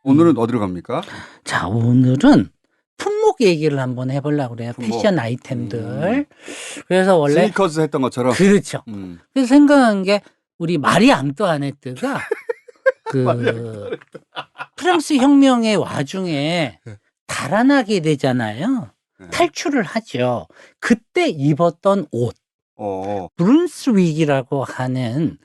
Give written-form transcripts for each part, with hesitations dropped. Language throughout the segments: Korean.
오늘은 어디로 갑니까? 자, 오늘은 품목 얘기를 한번 해보려고 그래요. 품목. 패션 아이템들. 그래서 원래 스니커즈 했던 것처럼. 그렇죠. 그래서 생각한 게 우리 마리 앙뚜아네트가 그 프랑스 혁명의 와중에 달아나게 되잖아요. 탈출을 하죠. 그때 입었던 옷. 브룬스윅이라고 하는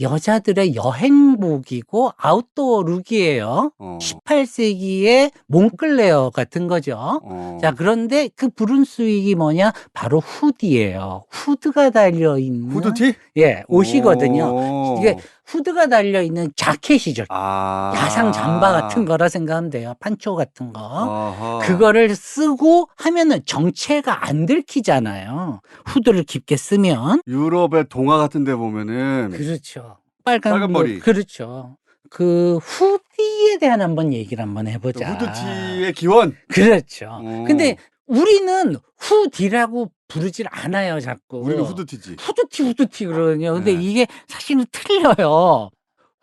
여자들의 여행복이고 아웃도어 룩이에요. 18세기의 몽클레어 같은 거죠. 자, 그런데 그 브룬스윅이 뭐냐? 바로 후디예요. 후드가 달려있는. 후드티? 예, 옷이거든요. 이게 후드가 달려있는 자켓이죠. 야상 잠바 같은 거라 생각하면 돼요. 판초 같은 거. 그거를 쓰고 하면은 정체가 안 들키잖아요. 후드를 깊게 쓰면. 유럽의 동화 같은 데 보면은. 그렇죠. 빨간 머리. 그렇죠. 그 후디에 대한 한번 얘기를 한번 해보자. 후드티의 기원. 그렇죠. 근데 우리는 후디라고 부르질 않아요, 자꾸. 우리는 후드티지. 후드티 그러거든요. 근데 이게 사실은 틀려요.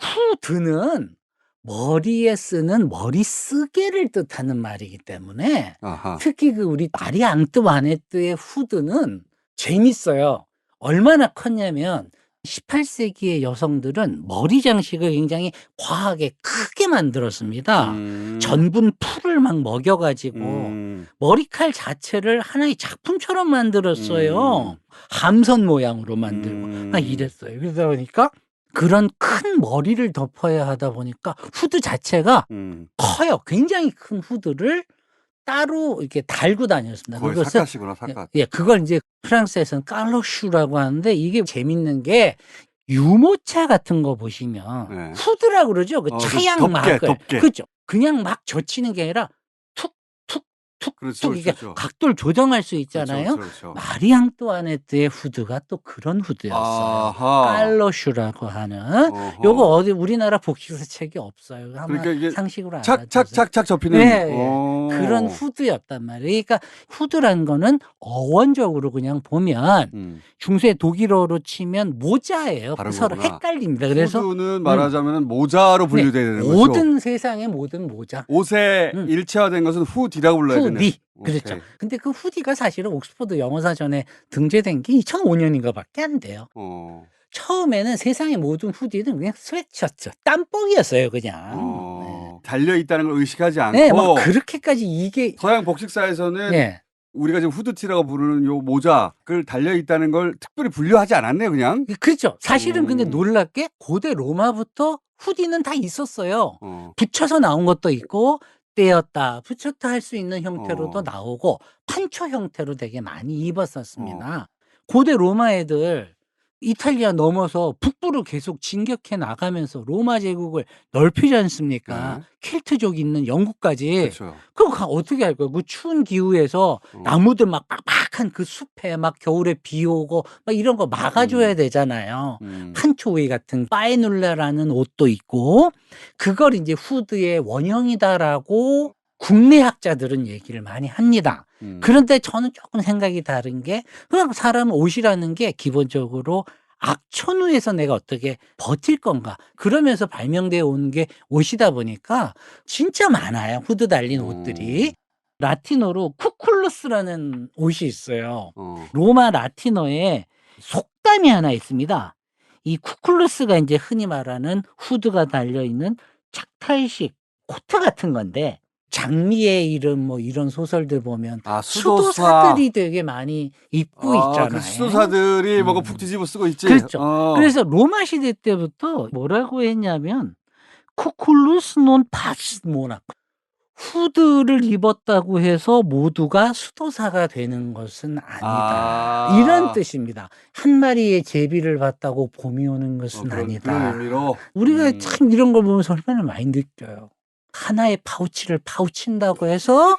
후드는 머리에 쓰는 머리 쓰개를 뜻하는 말이기 때문에 특히 그 우리 마리 앙뚜아네트의 후드는 재밌어요. 얼마나 컸냐면 18세기의 여성들은 머리 장식을 굉장히 과하게 크게 만들었습니다. 전분 풀을 막 먹여가지고 머리칼 자체를 하나의 작품처럼 만들었어요. 함선 모양으로 만들고 막 이랬어요. 그러다 보니까 그런 큰 머리를 덮어야 하다 보니까 후드 자체가 커요. 굉장히 큰 후드를 따로 이렇게 달고 다녔습니다. 거의 사카시구나, 사카. 예, 그걸 이제 프랑스에서는 깔로슈라고 하는데 이게 재밌는 게 유모차 같은 거 보시면 후드라고 그러죠. 그 차양 막을. 그렇죠. 그냥 막 젖히는 게 아니라 툭툭툭툭 이게 각도를 조정할 수 있잖아요. 그렇죠. 마리 앙뚜아네트의 후드가 또 그런 후드였어요. 깔로슈라고 하는. 요거 어디 우리나라 복식서 책이 없어요. 그러니까 이게 상식으로 착착착착 접히는. 그런 후드였단 말이에요. 그러니까 후드란 거는 어원적으로 그냥 보면 중세 독일어로 치면 모자예요. 서로 헷갈립니다. 그래서 후드는 말하자면 모자로 분류되야 되는 거죠. 모든 세상의 모든 모자. 옷에 일체화된 것은 후디라고 불러야 되는. 후디. 그렇죠. 근데 그 후디가 사실은 옥스퍼드 영어사전에 등재된 게 2005년인가 밖에 안 돼요. 처음에는 세상의 모든 후디는 그냥 스웨트셔츠, 땀복이었어요, 그냥. 달려있다는 걸 의식하지 않고. 네, 막 그렇게까지 이게. 서양 복식사에서는 우리가 지금 후드티라고 부르는 요 모자를 달려있다는 걸 특별히 분류하지 않았네요, 그냥. 그렇죠. 사실은 근데 놀랍게 고대 로마부터 후디는 다 있었어요. 붙여서 나온 것도 있고, 떼었다, 붙였다 할 수 있는 형태로도 나오고, 판초 형태로 되게 많이 입었었습니다. 고대 로마 애들, 이탈리아 넘어서 북부로 계속 진격해 나가면서 로마 제국을 넓히지 않습니까? 켈트족 있는 영국까지. 그거 어떻게 할 거예요? 그 추운 기후에서 나무들 막 빡빡한 그 숲에 막 겨울에 비 오고 막 이런 거 막아줘야 되잖아요. 판초웨이 같은 파에눌라라는 옷도 있고 그걸 이제 후드의 원형이다라고 국내 학자들은 얘기를 많이 합니다. 그런데 저는 조금 생각이 다른 게 그냥 사람 옷이라는 게 기본적으로 악천후에서 내가 어떻게 버틸 건가 그러면서 발명되어 온 게 옷이다 보니까 진짜 많아요. 후드 달린 옷들이. 라틴어로 쿠쿨루스라는 옷이 있어요. 로마 라틴어에 속담이 하나 있습니다. 이 쿠쿨루스가 이제 흔히 말하는 후드가 달려있는 착탈식 코트 같은 건데 장미의 이름 뭐 이런 소설들 보면 수도사들이 되게 많이 입고 있잖아요. 그 수도사들이 뭐가 푹 뒤집어 쓰고 있지. 그렇죠. 그래서 로마 시대 때부터 뭐라고 했냐면 쿠쿨루스 논 파스 모나 후드를 입었다고 해서 모두가 수도사가 되는 것은 아니다. 이런 뜻입니다. 한 마리의 제비를 봤다고 봄이 오는 것은 아니다. 우리가 참 이런 걸 보면서 얼마나 많이 느껴요. 하나의 파우치를 파우친다고 해서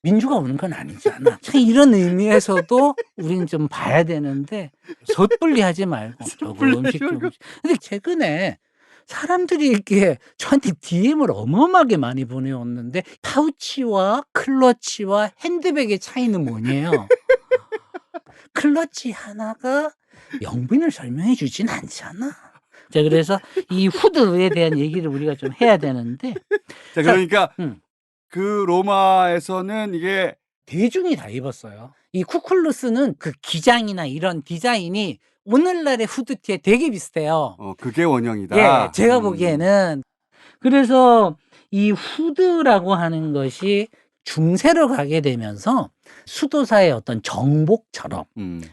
민주가 오는 건 아니잖아. 참 이런 의미에서도 우리는 좀 봐야 되는데 섣불리 하지 말고 조금씩. 근데 최근에 사람들이 이렇게 저한테 DM을 어마어마하게 많이 보내왔는데 파우치와 클러치와 핸드백의 차이는 뭐냐요? 클러치 하나가 영빈을 설명해 주진 않잖아. 자, 그래서 이 후드에 대한 얘기를 우리가 좀 해야 되는데. 자, 그러니까 그 로마에서는 이게 대중이 다 입었어요. 이 쿠클루스는 그 기장이나 이런 디자인이 오늘날의 후드티에 되게 비슷해요. 그게 원형이다. 예, 제가 보기에는. 그래서 이 후드라고 하는 것이 중세로 가게 되면서 수도사의 어떤 정복처럼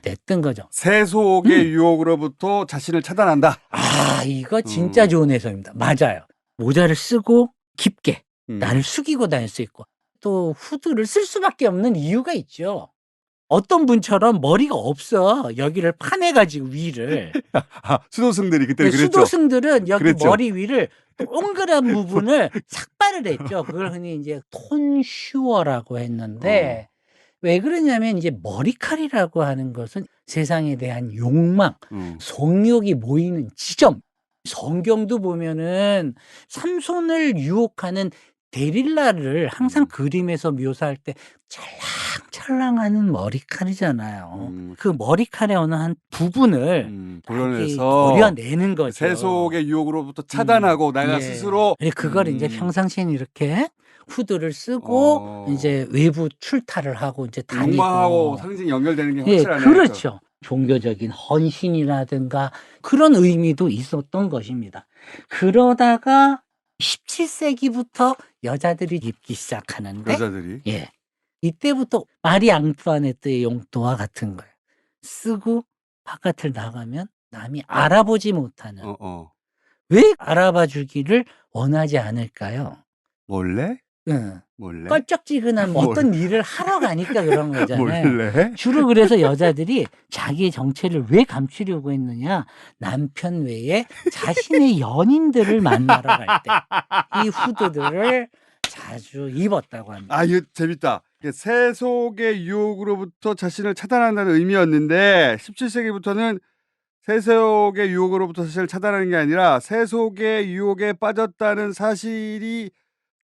됐던 거죠. 세속의 유혹으로부터 자신을 차단한다. 아, 이거 진짜 좋은 해석입니다. 맞아요. 모자를 쓰고 깊게 나를 숙이고 다닐 수 있고, 또 후드를 쓸 수밖에 없는 이유가 있죠. 어떤 분처럼 머리가 없어. 여기를 파내가지고 위를. 수도승들이 그때 그랬죠. 수도승들은 여기 그랬죠. 머리 위를 동그란 부분을 삭발을 했죠. 그걸 흔히 이제 톤슈어라고 했는데, 왜 그러냐면 이제 머리칼이라고 하는 것은 세상에 대한 욕망, 성욕이 모이는 지점. 성경도 보면은 삼손을 유혹하는 데릴라를 항상 그림에서 묘사할 때 찰랑찰랑하는 머리칼이잖아요. 그 머리칼의 어느 한 부분을 도려내는 거죠. 세속의 유혹으로부터 차단하고 내가 스스로. 그걸 이제 평상시에는 이렇게 후드를 쓰고 이제 외부 출타를 하고 이제 다니고. 욕망하고 상징 연결되는 게 확실하네요. 그렇죠. 종교적인 헌신이라든가 그런 의미도 있었던 것입니다. 그러다가 17세기부터 여자들이 입기 시작하는데, 여자들이 이때부터 마리 앙투아네트의 용도와 같은 거예요. 쓰고 바깥을 나가면 남이 알아보지 못하는. 왜 알아봐 주기를 원하지 않을까요? 몰래? 몰래? 껄쩍지근한 어떤 일을 하러 가니까 그런 거잖아요. 몰래? 주로 그래서 여자들이 자기의 정체를 왜 감추려고 했느냐? 남편 외에 자신의 연인들을 만나러 갈 때 이 후드들을 자주 입었다고 합니다. 아, 이거 재밌다. 세속의 유혹으로부터 자신을 차단한다는 의미였는데 17세기부터는 세속의 유혹으로부터 자신을 차단하는 게 아니라 세속의 유혹에 빠졌다는 사실이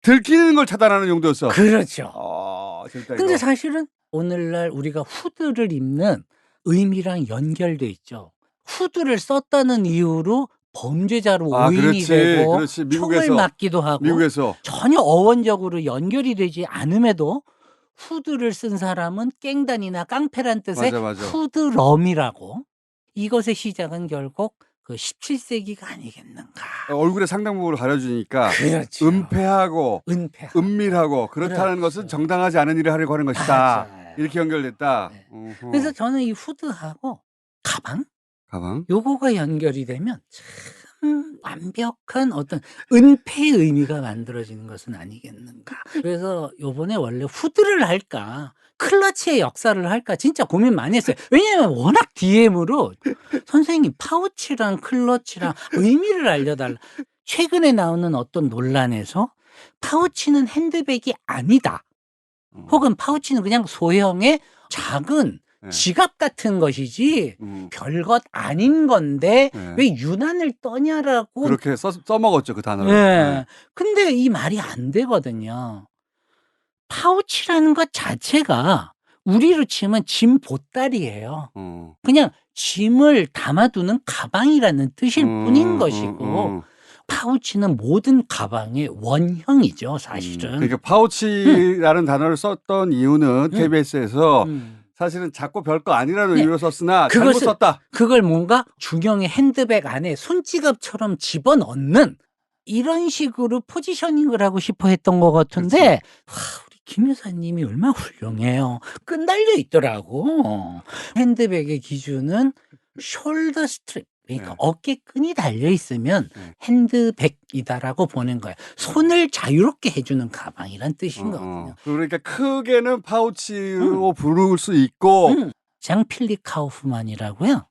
들키는 걸 차단하는 용도였어. 그렇죠. 재밌다, 근데 이거. 사실은 오늘날 우리가 후드를 입는 의미랑 연결돼 있죠. 후드를 썼다는 이유로 범죄자로 오인이 되고 총을 맞기도 하고 미국에서 전혀 어원적으로 연결이 되지 않음에도 후드를 쓴 사람은 깽단이나 깡패란 뜻의 후드럼이라고. 이것의 시작은 결국 그 17세기가 아니겠는가. 얼굴의 상당 부분을 가려주니까 그렇죠. 은폐하고 은밀하고 그렇다는 것은 정당하지 않은 일을 하려고 하는 것이다. 맞아요. 이렇게 연결됐다. 그래서 저는 이 후드하고 가방? 요거가 연결이 되면 참 완벽한 어떤 은폐의 의미가 만들어지는 것은 아니겠는가. 그래서 요번에 원래 후드를 할까 클러치의 역사를 할까 진짜 고민 많이 했어요. 왜냐하면 워낙 DM으로 선생님 파우치랑 클러치랑 의미를 알려달라. 최근에 나오는 어떤 논란에서 파우치는 핸드백이 아니다. 혹은 파우치는 그냥 소형의 작은 지갑 같은 것이지 별것 아닌 건데 왜 유난을 떠냐라고. 그렇게 써먹었죠, 그 단어를. 근데 이 말이 안 되거든요. 파우치라는 것 자체가 우리로 치면 짐 보따리예요. 그냥 짐을 담아두는 가방이라는 뜻일 뿐인 것이고 파우치는 모든 가방의 원형이죠, 사실은. 그러니까 파우치라는 단어를 썼던 이유는 KBS에서 사실은 작고 별거 아니라는 의미로 썼으나 잘못 썼다. 그걸 뭔가 중형의 핸드백 안에 손지갑처럼 집어넣는 이런 식으로 포지셔닝을 하고 싶어 했던 것 같은데 우리 김 여사님이 얼마나 훌륭해요. 끈달려 있더라고. 핸드백의 기준은 숄더 스트립. 그러니까 어깨끈이 달려 있으면 핸드백이다라고 보는 거예요. 손을 자유롭게 해주는 가방이란 뜻인 거거든요. 그러니까 크게는 파우치로 부를 수 있고. 장 필립 카우프만이라고요.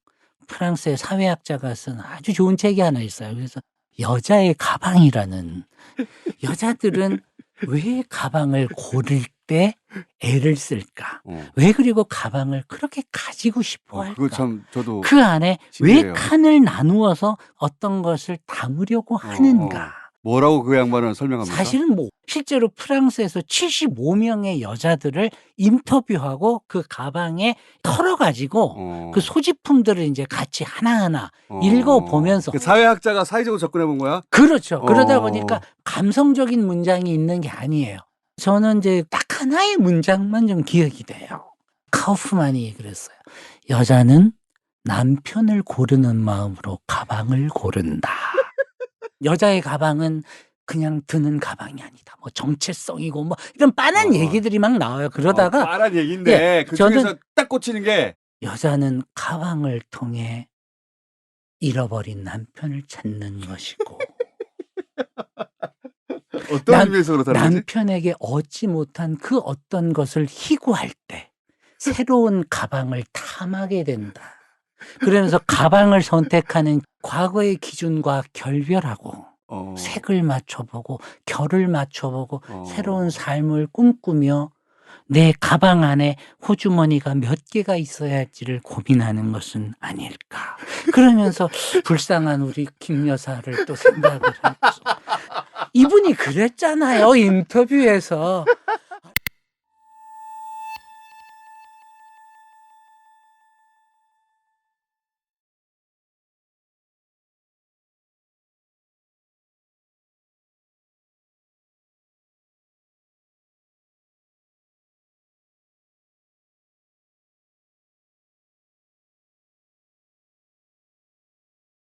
프랑스의 사회학자가 쓴 아주 좋은 책이 하나 있어요. 그래서 여자의 가방이라는. 여자들은 왜 가방을 고를 때 애를 쓸까? 왜 그리고 가방을 그렇게 가지고 싶어 할까? 그거 참 저도 그 안에 신기해요. 왜 칸을 나누어서 어떤 것을 담으려고 하는가? 뭐라고 그 양반은 설명합니까? 사실은 뭐 실제로 프랑스에서 75명의 여자들을 인터뷰하고 그 가방에 털어가지고 그 소지품들을 이제 같이 하나하나 읽어보면서 그 사회학자가 사회적으로 접근해 본 거야? 그렇죠. 그러다 보니까 감성적인 문장이 있는 게 아니에요. 저는 이제 딱 하나의 문장만 좀 기억이 돼요. 카우프만이 그랬어요. 여자는 남편을 고르는 마음으로 가방을 고른다. 여자의 가방은 그냥 드는 가방이 아니다. 뭐 정체성이고 뭐 이런 빤한 얘기들이 막 나와요. 그러다가 빤한 얘기인데 예, 그 중에서 저는 딱 꽂히는 게 여자는 가방을 통해 잃어버린 남편을 찾는 것이고 어떤 의미에서 그렇다는 거지? 남편에게 얻지 못한 그 어떤 것을 희구할 때 새로운 가방을 탐하게 된다. 그러면서 가방을 선택하는 과거의 기준과 결별하고 색을 맞춰보고 결을 맞춰보고 새로운 삶을 꿈꾸며 내 가방 안에 호주머니가 몇 개가 있어야 할지를 고민하는 것은 아닐까. 그러면서 불쌍한 우리 김 여사를 또 생각을 하면서 이분이 그랬잖아요. 인터뷰에서.